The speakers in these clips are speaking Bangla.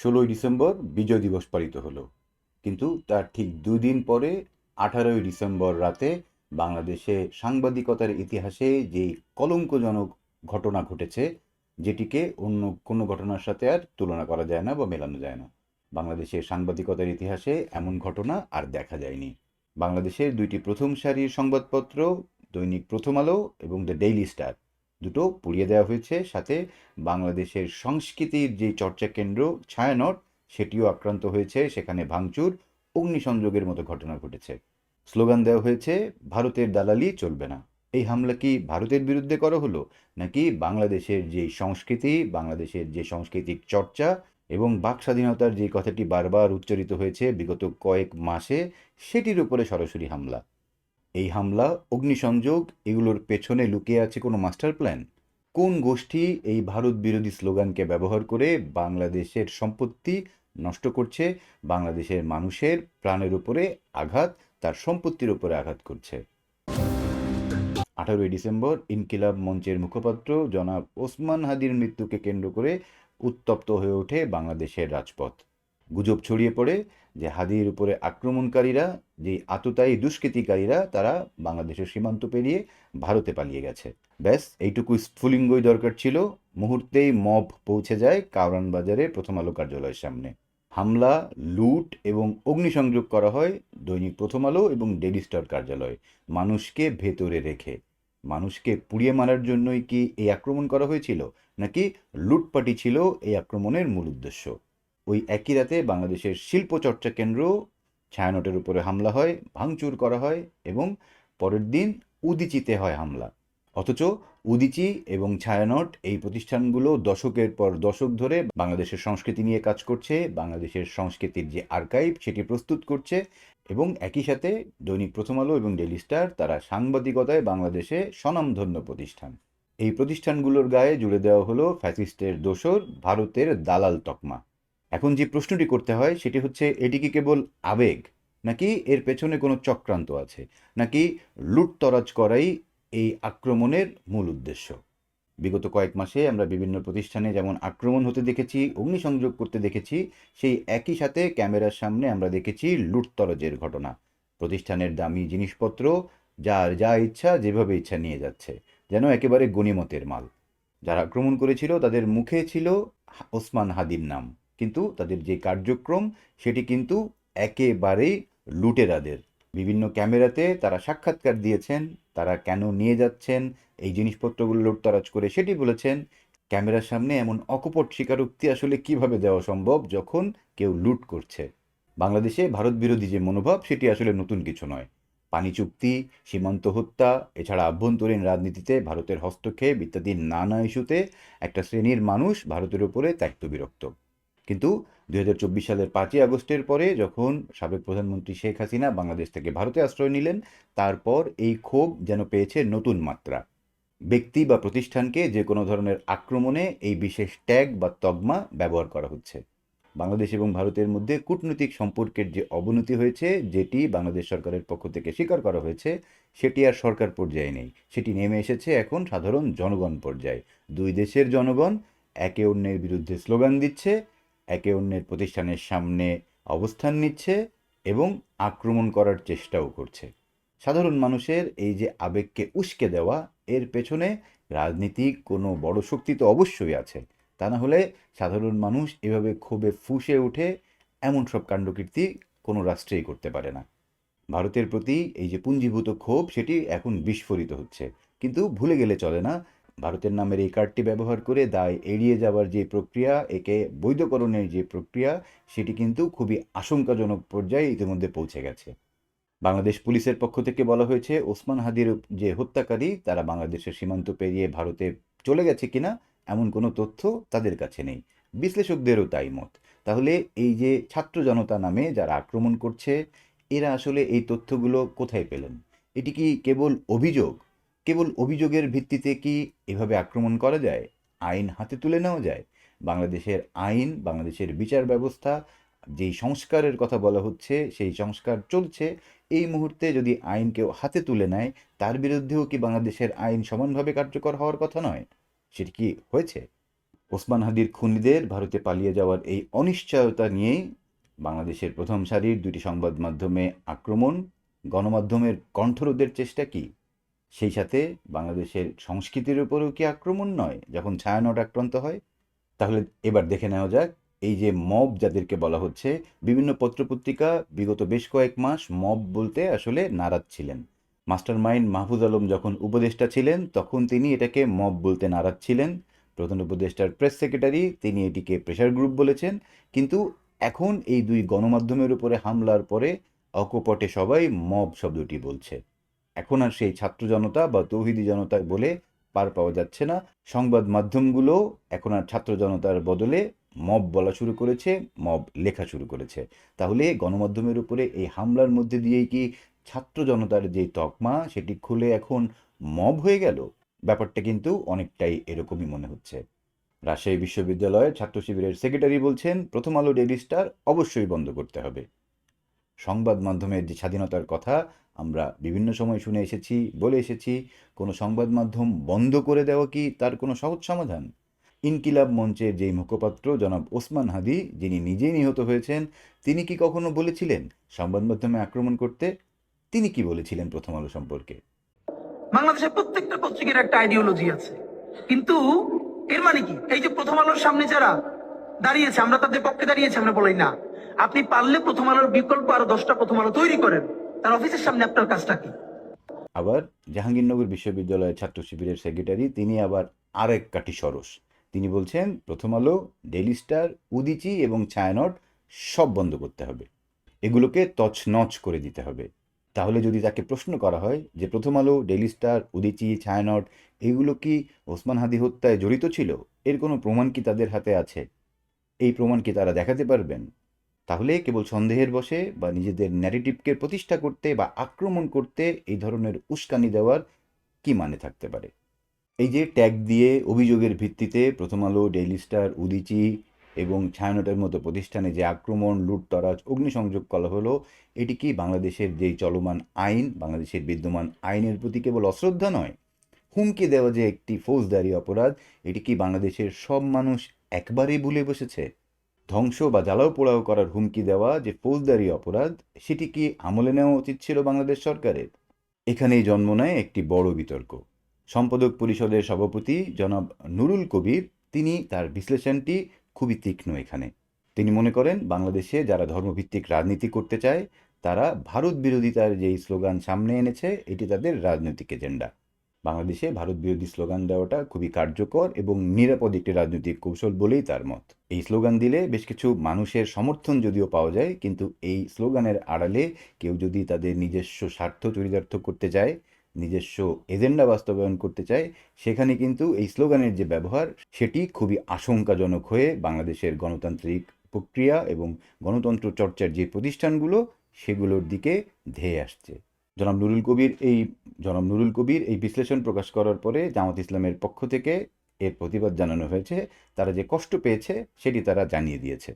16ই ডিসেম্বর বিজয় দিবস পালিত হলো, কিন্তু তার ঠিক 2 দিন পরে 18ই ডিসেম্বর রাতে বাংলাদেশে সাংবাদিকতার ইতিহাসে যেই কলঙ্কজনক ঘটনা ঘটেছে, যেটিকে অন্য কোনো ঘটনার সাথে আর তুলনা করা যায় না বা মেলানো যায় না। বাংলাদেশের সাংবাদিকতার ইতিহাসে এমন ঘটনা আর দেখা যায়নি। বাংলাদেশের দুইটি প্রথম সারির সংবাদপত্র, দৈনিক প্রথম আলো এবং দ্য ডেইলি স্টার, দুটো পুড়িয়ে দেওয়া হয়েছে। সাথে বাংলাদেশের সংস্কৃতির যে চর্চা কেন্দ্র ছায়ানট, সেটিও আক্রান্ত হয়েছে। সেখানে ভাঙচুর, অগ্নিসংযোগের মতো ঘটনা ঘটেছে। স্লোগান দেওয়া হয়েছে, ভারতের দালালি চলবে না। এই হামলা কি ভারতের বিরুদ্ধে করা হলো, নাকি বাংলাদেশের যে সংস্কৃতি, বাংলাদেশের যে সাংস্কৃতিক চর্চা এবং বাক স্বাধীনতার যে কথাটি বারবার উচ্চারিত হয়েছে বিগত কয়েক মাসে, সেটির উপরে সরাসরি হামলা? এই হামলা, অগ্নিসংযোগ, এগুলোর পেছনে লুকিয়ে আছে কোনো মাস্টার প্ল্যান? কোন গোষ্ঠী এই ভারত বিরোধী স্লোগানকে ব্যবহার করে বাংলাদেশের সম্পত্তি নষ্ট করছে, বাংলাদেশের মানুষের প্রাণের উপরে আঘাত, তার সম্পত্তির উপরে আঘাত করছে? 18ই ডিসেম্বর ইনকিলাব মঞ্চের মুখপাত্র জনাব ওসমান হাদির মৃত্যুকে কেন্দ্র করে উত্তপ্ত হয়ে ওঠে বাংলাদেশের রাজপথ। গুজব ছড়িয়ে পড়ে যে হাদির উপরে আক্রমণকারীরা, যে আততায়ী দুষ্কৃতিকারীরা, তারা বাংলাদেশের সীমান্ত পেরিয়ে ভারতে পালিয়ে গেছে। ব্যাস এইটুকু স্ফুলিঙ্গই দরকার ছিল। মুহূর্তেই মব পৌঁছে যায় কারওয়ান বাজারে প্রথম আলো কার্যালয়ের সামনে। হামলা, লুট এবং অগ্নিসংযোগ করা হয় দৈনিক প্রথম আলো এবং ডেইলি স্টার কার্যালয়ে, মানুষকে ভেতরে রেখে। মানুষকে পুড়িয়ে মারার জন্যই কি এই আক্রমণ করা হয়েছিল, নাকি লুটপাটি ছিল এই আক্রমণের মূল উদ্দেশ্য? ওই একই রাতে বাংলাদেশের শিল্প চর্চা কেন্দ্র ছায়ানটের উপরে হামলা হয়, ভাঙচুর করা হয় এবং পরের দিন উদীচীতে হয় হামলা। অথচ উদীচী এবং ছায়ানট, এই প্রতিষ্ঠানগুলো দশকের পর দশক ধরে বাংলাদেশের সংস্কৃতি নিয়ে কাজ করছে, বাংলাদেশের সংস্কৃতির যে আর্কাইভ সেটি প্রস্তুত করছে। এবং একই সাথে দৈনিক প্রথম আলো এবং ডেইলি স্টার, তারা সাংবাদিকতায় বাংলাদেশে স্বনামধন্য প্রতিষ্ঠান। এই প্রতিষ্ঠানগুলোর গায়ে জুড়ে দেওয়া হলো ফ্যাসিস্টের দোসর, ভারতের দালাল তকমা। এখন যে প্রশ্নটি করতে হয় সেটি হচ্ছে, এটি কি কেবল আবেগ, নাকি এর পেছনে কোনো চক্রান্ত আছে, নাকি লুটতরাজ করাই এই আক্রমণের মূল উদ্দেশ্য? বিগত কয়েক মাসে আমরা বিভিন্ন প্রতিষ্ঠানে যেমন আক্রমণ হতে দেখেছি, অগ্নিসংযোগ করতে দেখেছি, সেই একই সাথে ক্যামেরার সামনে আমরা দেখেছি লুটতরাজের ঘটনা। প্রতিষ্ঠানের দামি জিনিসপত্র যার যা ইচ্ছা যেভাবে ইচ্ছা নিয়ে যাচ্ছে, যেন একেবারে গনিমতের মাল। যারা আক্রমণ করেছিল তাদের মুখে ছিল ওসমান হাদির নাম, কিন্তু তাদের যে কার্যক্রম সেটি কিন্তু একেবারেই লুটেরাদের। বিভিন্ন ক্যামেরাতে তারা সাক্ষাৎকার দিয়েছেন, তারা কেন নিয়ে যাচ্ছেন এই জিনিসপত্রগুলো লুটতরাজ করে সেটি বলেছেন। ক্যামেরার সামনে এমন অকপট স্বীকারোক্তি আসলে কিভাবে দেওয়া সম্ভব যখন কেউ লুট করছে? বাংলাদেশে ভারত বিরোধী যে মনোভাব সেটি আসলে নতুন কিছু নয়। পানি চুক্তি, সীমান্ত হত্যা, এছাড়া আভ্যন্তরীণ রাজনীতিতে ভারতের হস্তক্ষেপ ইত্যাদি নানা ইস্যুতে একটা শ্রেণীর মানুষ ভারতের উপরে ত্যক্ত বিরক্ত। কিন্তু 2024 সালের 5ই আগস্টের পরে যখন সাবেক প্রধানমন্ত্রী শেখ হাসিনা বাংলাদেশ থেকে ভারতে আশ্রয় নিলেন, তারপর এই ক্ষোভ যেন পেয়েছে নতুন মাত্রা। ব্যক্তি বা প্রতিষ্ঠানকে যে কোনো ধরনের আক্রমণে এই বিশেষ ট্যাগ বা তগমা ব্যবহার করা হচ্ছে। বাংলাদেশ এবং ভারতের মধ্যে কূটনৈতিক সম্পর্কের যে অবনতি হয়েছে, যেটি বাংলাদেশ সরকারের পক্ষ থেকে স্বীকার করা হয়েছে, সেটি আর সরকার পর্যায়ে নেই, সেটি নেমে এসেছে এখন সাধারণ জনগণ পর্যায়ে। দুই দেশের জনগণ একে অন্যের বিরুদ্ধে স্লোগান দিচ্ছে, একে অন্যের প্রতিষ্ঠানের সামনে অবস্থান নিচ্ছে এবং আক্রমণ করার চেষ্টাও করছে। সাধারণ মানুষের এই যে আবেগকে উস্কে দেওয়া, এর পেছনে রাজনীতিক কোনো বড় শক্তি তো অবশ্যই আছে। তা না হলে সাধারণ মানুষ এভাবে ক্ষোভে ফুঁসে ওঠে এমন সব কাণ্ডকীর্তি কোনো রাষ্ট্রেই করতে পারে না। ভারতের প্রতি এই যে পুঞ্জীভূত ক্ষোভ সেটি এখন বিস্ফোরিত হচ্ছে। কিন্তু ভুলে গেলে চলে না, ভারতের নামের এই কার্ডটি ব্যবহার করে দায় এড়িয়ে যাওয়ার যে প্রক্রিয়া, একে বৈধকরণের যে প্রক্রিয়া, সেটি কিন্তু খুবই আশঙ্কাজনক পর্যায়ে ইতিমধ্যে পৌঁছে গেছে। বাংলাদেশ পুলিশের পক্ষ থেকে বলা হয়েছে, ওসমান হাদির যে হত্যাকারী তারা বাংলাদেশের সীমান্ত পেরিয়ে ভারতে চলে গেছে কিনা এমন কোনো তথ্য তাদের কাছে নেই। বিশ্লেষকদেরও তাই মত। তাহলে এই যে ছাত্র জনতা নামে যারা আক্রমণ করছে, এরা আসলে এই তথ্যগুলো কোথায় পেলেন? এটি কি কেবল অভিযোগ? কেবল অভিযোগের ভিত্তিতে কি এভাবে আক্রমণ করা যায়? আইন হাতে তুলে নেওয়া যায়? বাংলাদেশের আইন, বাংলাদেশের বিচার ব্যবস্থা, যেই সংস্কারের কথা বলা হচ্ছে সেই সংস্কার চলছে, এই মুহূর্তে যদি আইন কেউ হাতে তুলে নেয়, তার বিরুদ্ধেও কি বাংলাদেশের আইন সমানভাবে কার্যকর হওয়ার কথা নয়? সেটি কি হয়েছে? ওসমান হাদির খুনিদের ভারতে পালিয়ে যাওয়ার এই অনিশ্চয়তা নিয়েই বাংলাদেশের প্রথম সারির দুটি সংবাদ মাধ্যমে আক্রমণ, গণমাধ্যমের কণ্ঠরোধের চেষ্টা কি? সেই সাথে বাংলাদেশের সংস্কৃতির উপরেও কি আক্রমণ নয় যখন ছায়ানট আক্রান্ত হয়? তাহলে এবার দেখে নেওয়া যাক এই যে মব যাদেরকে বলা হচ্ছে, বিভিন্ন পত্রপত্রিকা বিগত বেশ কয়েক মাস মব বলতে আসলে নারাজ ছিলেন। মাস্টারমাইন্ড মাহফুজ আলম যখন উপদেষ্টা ছিলেন তখন তিনি এটাকে মব বলতে নারাজ ছিলেন। প্রধান উপদেষ্টার প্রেস সেক্রেটারি তিনি এটিকে প্রেশার গ্রুপ বলেছেন। কিন্তু এখন এই দুই গণমাধ্যমের উপরে হামলার পরে অকপটে সবাই মব শব্দটি বলছে। এখন আর সেই ছাত্র জনতা বা তৌহিদি জনতা বলে পার পাওয়া যাচ্ছে না। সংবাদ মাধ্যমগুলো এখন আর ছাত্র জনতার বদলে মব বলা শুরু করেছে, মব লেখা শুরু করেছে। তাহলে গণমাধ্যমের উপরে এই হামলার মধ্যে দিয়েই কি ছাত্র জনতার যে তকমা সেটি খুলে এখন মব হয়ে গেল? ব্যাপারটা কিন্তু অনেকটাই এরকমই মনে হচ্ছে। রাজশাহী বিশ্ববিদ্যালয়ের ছাত্র শিবিরের সেক্রেটারি বলছেন, প্রথম আলো ডেইলি স্টার অবশ্যই বন্ধ করতে হবে। সংবাদ মাধ্যমের যে স্বাধীনতার কথা আমরা বিভিন্ন সময় শুনে এসেছি, বলে এসেছি, কোনো সংবাদ মাধ্যম বন্ধ করে দেওয়া কি তার কোনো সহজ সমাধান? ইনকিলাব মঞ্চের যেই মুখপাত্র জনাব ওসমান হাদি, যিনি নিজেই নিহত হয়েছেন, তিনি কি কখনো বলেছিলেন সংবাদ মাধ্যমে আক্রমণ করতে? তিনি কি বলেছিলেন প্রথম আলো সম্পর্কে? বাংলাদেশের প্রত্যেকটা পত্রিকার একটা আইডিওলজি আছে, কিন্তু এর মানে কি এই যে প্রথম আলোর সামনে যারা দাঁড়িয়েছে আমরা তাদের পক্ষে দাঁড়িয়েছি, আমরা বলি না আপনি পারলে প্রথম আলোর বিকল্প আরো 10টা প্রথম আলো তৈরি করেন, তার অফিসের সামনে আপনার কাজটা কি? আবার জাহাঙ্গীরনগর বিশ্ববিদ্যালয়ের ছাত্র শিবিরের সেক্রেটারি তিনি আবার আরেক কাঠি সরস। তিনি বলছেন প্রথম আলো, ডেইলি স্টার, উদীচী এবং ছায়ানট সব বন্ধ করতে হবে, এগুলোকে তছনছ করে দিতে হবে। তাহলে যদি তাকে প্রশ্ন করা হয় যে প্রথম আলো, ডেইলি স্টার, উদীচী, ছায়ানট এগুলো কি ওসমান হাদি হত্যায় জড়িত ছিল, এর কোনো প্রমাণ কি তাদের হাতে আছে? এই প্রমাণ কি তারা দেখাতে পারবেন? তাহলে কেবল সন্দেহের বশে বা নিজেদের ন্যারেটিভকে প্রতিষ্ঠা করতে বা আক্রমণ করতে এই ধরনের উস্কানি দেওয়ার কি মানে থাকতে পারে? এই যে ট্যাগ দিয়ে অভিযোগের ভিত্তিতে প্রথম আলো, ডেইলি স্টার, উদীচী এবং ছায়ানটের মতো প্রতিষ্ঠানে যে আক্রমণ, লুটতরাজ, অগ্নিসংযোগ করা হলো, এটি কি বাংলাদেশের যেই চলমান আইন, বাংলাদেশের বিদ্যমান আইনের প্রতি কেবল অশ্রদ্ধা নয়? হুমকি দেওয়া যে একটি ফৌজদারি অপরাধ, এটি কি বাংলাদেশের সব মানুষ একবারেই ভুলে বসেছে? ধ্বংস বা জ্বালাও পোড়াও করার হুমকি দেওয়া যে ফৌজদারি অপরাধ, সেটি কি আমলে নেওয়া উচিত ছিল বাংলাদেশ সরকারের? এখানেই জন্ম নেয় একটি বড় বিতর্ক। সম্পাদক পরিষদের সভাপতি জনাব নুরুল কবির তিনি তার বিশ্লেষণটি খুবই তীক্ষ্ণ এখানে। তিনি মনে করেন বাংলাদেশে যারা ধর্মভিত্তিক রাজনীতি করতে চায় তারা ভারত বিরোধিতার যেই স্লোগান সামনে এনেছে এটি তাদের রাজনৈতিক এজেন্ডা। বাংলাদেশে ভারত বিরোধী স্লোগান দেওয়াটা খুবই কার্যকর এবং নিরাপদ একটি রাজনৈতিক কৌশল বলেই তার মত। এই স্লোগান দিলে বেশ কিছু মানুষের সমর্থন যদিও পাওয়া যায়, কিন্তু এই স্লোগানের আড়ালে কেউ যদি তাদের নিজস্ব স্বার্থ চরিতার্থ করতে চায়, নিজস্ব এজেন্ডা বাস্তবায়ন করতে চায়, সেখানে কিন্তু এই স্লোগানের যে ব্যবহার সেটি খুবই আশঙ্কাজনক হয়ে বাংলাদেশের গণতান্ত্রিক প্রক্রিয়া এবং গণতন্ত্র চর্চার যে প্রতিষ্ঠানগুলো সেগুলোর দিকে ধেয়ে আসছে। জনাব নুরুল কবির এই জনাব নুরুল কবির এই বিশ্লেষণ প্রকাশ করার পরে জামাত ইসলামের পক্ষ থেকে এর প্রতিবাদ জানানো হয়েছে। তারা যে কষ্ট পেয়েছে সেটি তারা জানিয়ে দিয়েছে।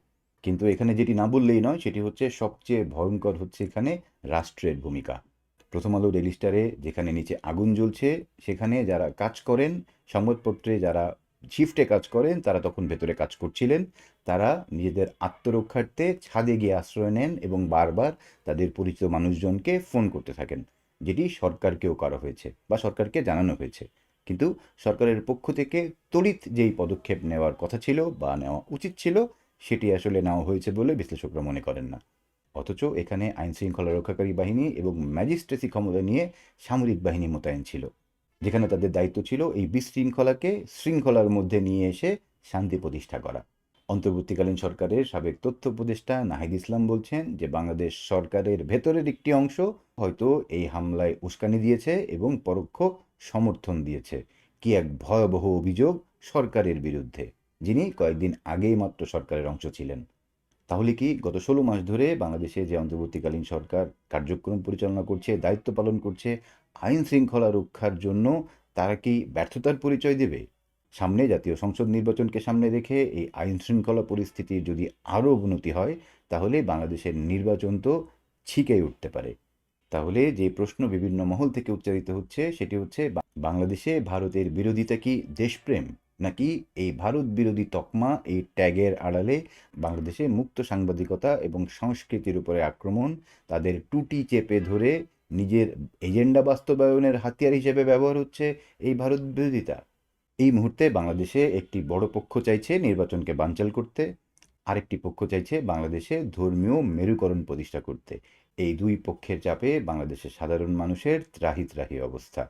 কিন্তু এখানে যেটি না বললেই নয় সেটি হচ্ছে সবচেয়ে ভয়ঙ্কর হচ্ছে এখানে রাষ্ট্রের ভূমিকা। প্রথম আলো, ডেইলি স্টারে যেখানে নিচে আগুন জ্বলছে সেখানে যারা কাজ করেন, সংবাদপত্রে যারা শিফটে কাজ করেন তারা তখন ভেতরে কাজ করছিলেন। তারা নিজেদের আত্মরক্ষার্থে ছাদে গিয়ে আশ্রয় নেন এবং বারবার তাদের পরিচিত মানুষজনকে ফোন করতে থাকেন, যেটি সরকারকেও করা হয়েছে বা সরকারকে জানানো হয়েছে। কিন্তু সরকারের পক্ষ থেকে তড়িৎ যেই পদক্ষেপ নেওয়ার কথা ছিল বা নেওয়া উচিত ছিল সেটি আসলে নেওয়া হয়েছে বলে বিশ্লেষকরা মনে করেন না। অথচ এখানে আইন শৃঙ্খলা রক্ষাকারী বাহিনী এবং ম্যাজিস্ট্রেসি ক্ষমতা নিয়ে সামরিক বাহিনী মোতায়েন ছিল, যেখানে তাদের দায়িত্ব ছিল এই বিশৃঙ্খলাকে শৃঙ্খলার মধ্যে নিয়ে এসে শান্তি প্রতিষ্ঠা করা। অন্তর্বর্তীকালীন সরকারের সাবেক তথ্য উপদেষ্টা নাহিদ ইসলাম বলছেন যে বাংলাদেশ সরকারের ভেতরের একটি অংশ হয়তো এই হামলায় উস্কানি দিয়েছে এবং পরোক্ষ সমর্থন দিয়েছে। কি এক ভয়াবহ অভিযোগ সরকারের বিরুদ্ধে, যিনি কয়েকদিন আগেই মাত্র সরকারের অংশ ছিলেন। তাহলে কি গত 16 মাস ধরে বাংলাদেশে যে অন্তর্বর্তীকালীন সরকার কার্যক্রম পরিচালনা করছে, দায়িত্ব পালন করছে আইন শৃঙ্খলা রক্ষার জন্য, তারা কি ব্যর্থতার পরিচয় দেবে? সামনে জাতীয় সংসদ নির্বাচনকে সামনে রেখে এই আইন শৃঙ্খলা পরিস্থিতির যদি আরও অবনতি হয় তাহলে বাংলাদেশের নির্বাচন তো ছিকেই উঠতে পারে। তাহলে যে প্রশ্ন বিভিন্ন মহল থেকে উচ্চারিত হচ্ছে সেটি হচ্ছে বাংলাদেশে ভারতের বিরোধিতা কি দেশপ্রেম, নাকি এই ভারত বিরোধী তকমা, এই ট্যাগের আড়ালে বাংলাদেশে মুক্ত সাংবাদিকতা এবং সংস্কৃতির উপরে আক্রমণ, তাদের টুটি চেপে ধরে নিজের এজেন্ডা বাস্তবায়নের হাতিয়ার হিসেবে ব্যবহার হচ্ছে এই ভারত বিরোধিতা? এই মুহূর্তে বাংলাদেশে একটি বড় পক্ষ চাইছে নির্বাচনকে বানচাল করতে, আরেকটি পক্ষ চাইছে বাংলাদেশে ধর্মীয় মেরুকরণ প্রতিষ্ঠা করতে। এই দুই পক্ষের চাপে বাংলাদেশের সাধারণ মানুষের ত্রাহি ত্রাহি অবস্থা।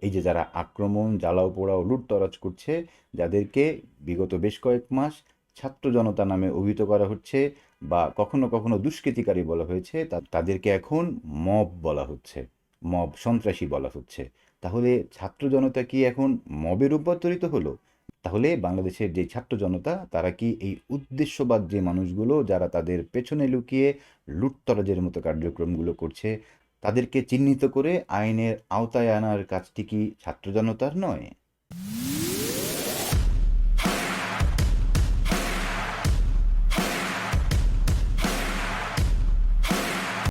এই যে যারা আক্রমণ, জ্বালাও পোড়াও, লুটতরাজ করছে, যাদেরকে বিগত বেশ কয়েক মাস ছাত্র জনতা নামে অভিহিত করা হচ্ছে বা কখনো কখনো দুষ্কৃতিকারী বলা হয়েছে, তাদেরকে এখন মব বলা হচ্ছে, মব সন্ত্রাসী বলা হচ্ছে। তাহলে ছাত্র জনতা কি এখন মবে রূপান্তরিত হলো? তাহলে বাংলাদেশের যে ছাত্র জনতা, তারা কি এই উদ্দেশ্যবাদ যে মানুষগুলো যারা তাদের পেছনে লুকিয়ে লুটতরাজের মতো কার্যক্রমগুলো করছে, তাদেরকে চিহ্নিত করে আইনের আওতায় আনার কাজটি কি ছাত্র জনতার নয়?